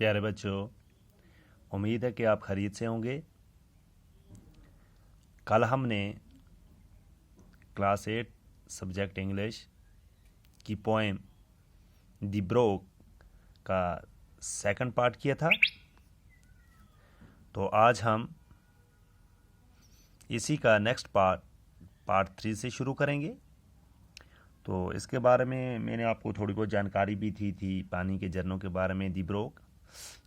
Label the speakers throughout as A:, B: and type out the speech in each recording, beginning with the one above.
A: प्यारे बच्चों, उम्मीद है कि आप खैरियत से होंगे। कल हमने क्लास 8 सब्जेक्ट इंग्लिश की पोएम दी ब्रोक का सेकंड पार्ट किया था। तो आज हम इसी का नेक्स्ट पार्ट 3 से शुरू करेंगे। तो इसके बारे में मैंने आपको थोड़ी बहुत जानकारी भी थी पानी के झरनों के बारे में, दी ब्रोक,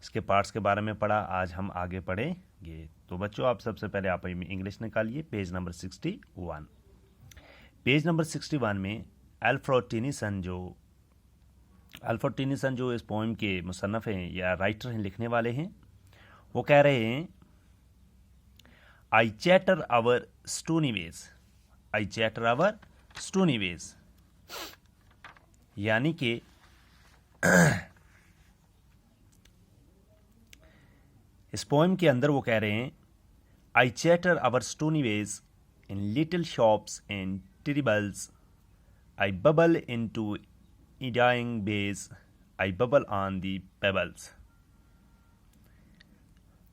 A: इसके पार्ट्स के बारे में पढ़ा। आज हम आगे पढ़ेंगे। तो बच्चों, आप सबसे पहले आप इंग्लिश निकालिए, पेज नंबर 61। पेज नंबर 61 में अल्फ्रेड टेनिसन जो इस पोएम के मुसन्नफ़ हैं या राइटर हैं, लिखने वाले हैं, वो कह रहे हैं, I chatter over stony veg, यानी कि इस पोएम के अंदर वो कह रहे हैं, I chatter over stony ways in little sharps and trebles, I bubble into eddying bays, I babble on the pebbles.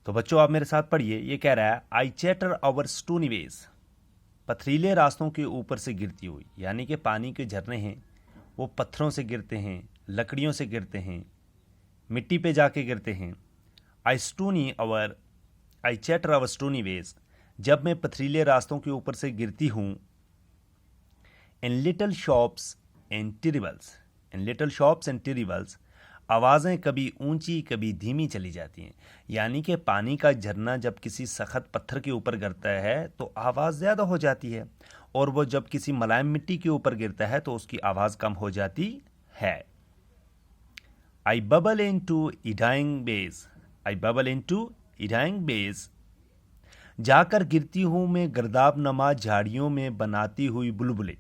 A: तो बच्चों, आप मेरे साथ पढ़िए। ये कह रहा है, आई चैटर आवर स्टोनी वेज, पथरीले रास्तों के ऊपर से गिरती हुई, यानी कि पानी के झरने हैं वो पत्थरों से गिरते हैं, लकड़ियों से गिरते हैं, मिट्टी पे जाके गिरते हैं। I chatter over stony veg, जब मैं पथरीले रास्तों के ऊपर से गिरती हूँ। इन लिटिल शॉप्स एंड टेरिबल्स, आवाज़ें कभी ऊंची कभी धीमी चली जाती हैं। यानी कि पानी का झरना जब किसी सख्त पत्थर के ऊपर गिरता है तो आवाज़ ज़्यादा हो जाती है, और वो जब किसी मुलायम मिट्टी के ऊपर गिरता है तो उसकी आवाज़ कम हो जाती है। आई bubble into eddying beige, जाकर गिरती हूँ मैं गर्दाब नमा झाड़ियों में बनाती हुई बुलबुले।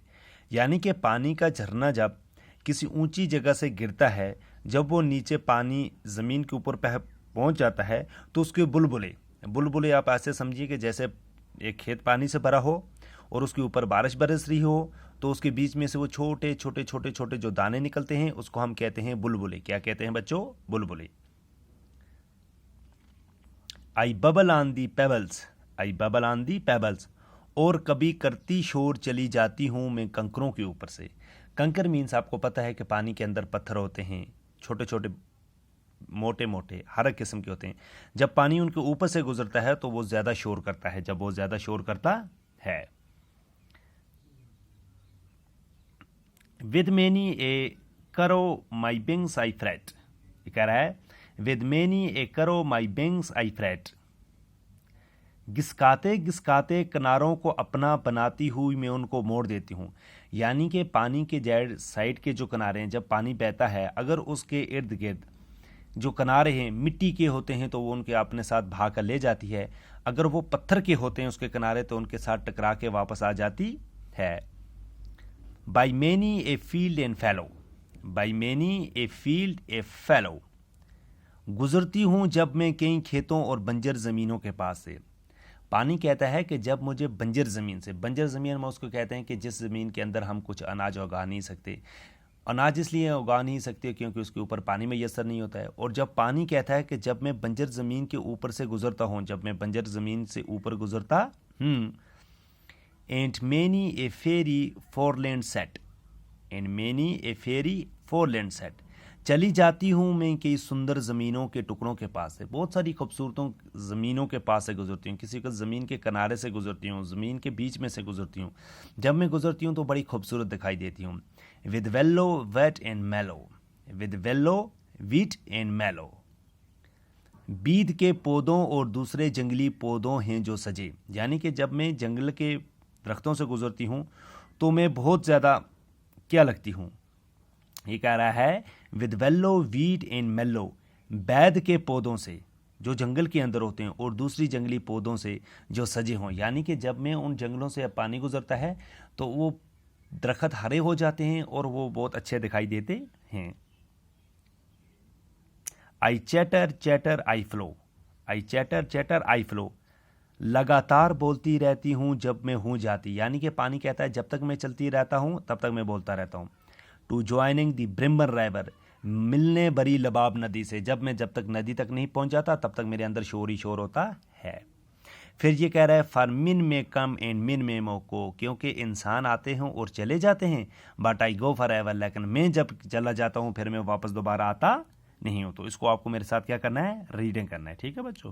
A: यानी कि पानी का झरना जब किसी ऊंची जगह से गिरता है, जब वो नीचे पानी ज़मीन के ऊपर पहुंच जाता है तो उसके बुलबुले आप ऐसे समझिए कि जैसे एक खेत पानी से भरा हो और उसके ऊपर बारिश बरस रही हो, तो उसके बीच में से वो छोटे छोटे जो दाने निकलते हैं उसको हम कहते हैं बुलबुले। क्या कहते हैं बच्चों? बुलबुले। आई बबल ऑन दी पेबल्स, और कभी करती शोर चली जाती हूँ मैं कंकरों के ऊपर से। कंकर मीन्स आपको पता है कि पानी के अंदर पत्थर होते हैं, छोटे छोटे मोटे हर एक किस्म के होते हैं। जब पानी उनके ऊपर से गुजरता है तो वो ज़्यादा शोर करता है। विद मैनी ए करो माई बिंग्स आई फ्रेट, ये कह रहा है, विद मैनी ए करो माई बिंग्स आई फ्रेट, घिसकाते किनारों को अपना बनाती हुई मैं उनको मोड़ देती हूँ। यानी कि पानी के साइड के जो किनारे हैं, जब पानी बहता है, अगर उसके इर्द गिर्द जो किनारे हैं मिट्टी के होते हैं तो वो उनके अपने साथ भाग कर ले जाती है। अगर वो पत्थर के होते हैं उसके किनारे तो उनके साथ टकरा के वापस आ जाती है। बाई मैनी ए फील्ड ए फैलो, गुजरती हूँ जब मैं कई खेतों और बंजर ज़मीनों के पास से। पानी कहता है कि जब मुझे बंजर ज़मीन में उसको कहते हैं कि जिस ज़मीन के अंदर हम कुछ अनाज उगा नहीं सकते। अनाज इसलिए उगा नहीं सकते क्योंकि उसके ऊपर पानी मैसर नहीं होता है। और जब पानी कहता है कि जब मैं बंजर ज़मीन के ऊपर से गुजरता हूँ, and many a ferry foreland set, चली जाती हूँ मैं कई सुंदर ज़मीनों के टुकड़ों के पास से। बहुत सारी खूबसूरतों ज़मीनों के पास से गुजरती हूँ, किसी को ज़मीन के किनारे से गुजरती हूँ, ज़मीन के बीच में से गुजरती हूँ। जब मैं गुजरती हूँ तो बड़ी खूबसूरत दिखाई देती हूँ। विद वेल्लो वीट एंड मैलो, बीद के पौधों और दूसरे जंगली पौधों हैं जो सजे। यानी कि जब मैं जंगल के दरख्तों से गुजरती हूँ तो मैं बहुत ज़्यादा क्या लगती हूँ। ये कह रहा है, विद वेल्लो वीट एंड मेलो, बैद के पौधों से जो जंगल के अंदर होते हैं और दूसरी जंगली पौधों से जो सजे हों। यानी कि जब मैं उन जंगलों से पानी गुजरता है तो वो दरख्त हरे हो जाते हैं और वो बहुत अच्छे दिखाई देते हैं। आई चैटर आई फ्लो, लगातार बोलती रहती हूँ जब मैं हूँ जाती। यानी कि पानी कहता है जब तक मैं चलती रहता हूँ तब तक मैं बोलता रहता हूँ। टू ज्वाइनिंग द ब्रिम्बन मिलने बरी लबाब नदी से, जब तक नदी तक नहीं पहुंच जाता तब तक मेरे अंदर शोर ही शोर होता है। फिर ये कह रहा है फॉर मिन में कम एंड मिन में मोको, क्योंकि इंसान आते हैं और चले जाते हैं, but I go for ever, लेकिन मैं जब चला जाता हूँ फिर मैं वापस दोबारा आता नहीं हूँ। तो इसको आपको मेरे साथ क्या करना है, रीडिंग करना है। ठीक है बच्चों।